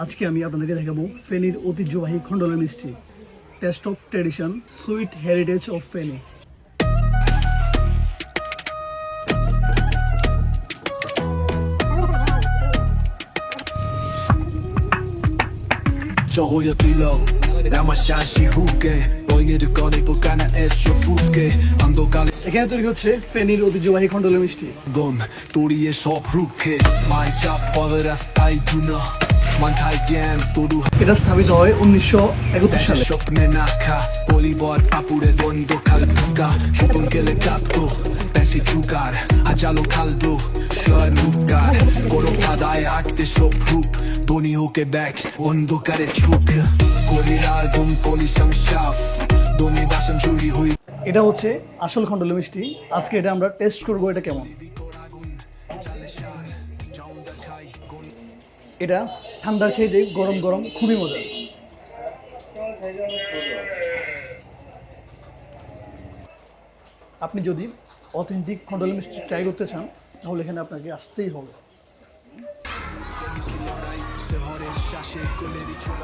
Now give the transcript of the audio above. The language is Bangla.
আজকে আমি আপনাদেরকে দেখাবো ফেনীর ঐতিহ্যবাহী খন্ডলের মিষ্টি, taste of tradition, sweet heritage of Feni. 저 호여들러 나만 샤시 후게 너희들 꺼내볼까 난 애쇼 후게 방도간에 এখানে তৈরি হচ্ছে ফেনীর ঐতিহ্যবাহী খন্ডলের মিষ্টি। 건 또리의 섭루케 마이 잡버그라 스타이 두너 만타이겐 또루 এটা স্থাপিত হয় 1971 সালে। 쇼프네 나카 볼리버 빠뿌레 돈도 칼부가 쇼픈 겔레 값도 벤시 주갈 하잘로 칼도 셔의 무갈 고로 바다의 악대 쇼프룹 돈이 호게 백 온도가래 추크 고리랄 봄 고리 상샤프 돈이 바슴 줄이 후이 এটা হচ্ছে আসল খন্ডলের মিষ্টি। আজকে এটা আমরা টেস্ট করবো এটা কেমন। এটা ঠান্ডার চাইতে গরম গরম খুবই মজার। আপনি যদি অথেন্টিক খন্ডলের মিষ্টি ট্রাই করতে চান তাহলে এখানে আপনাকে আসতেই হবে। 세월의 샤시 꼴레리 좋아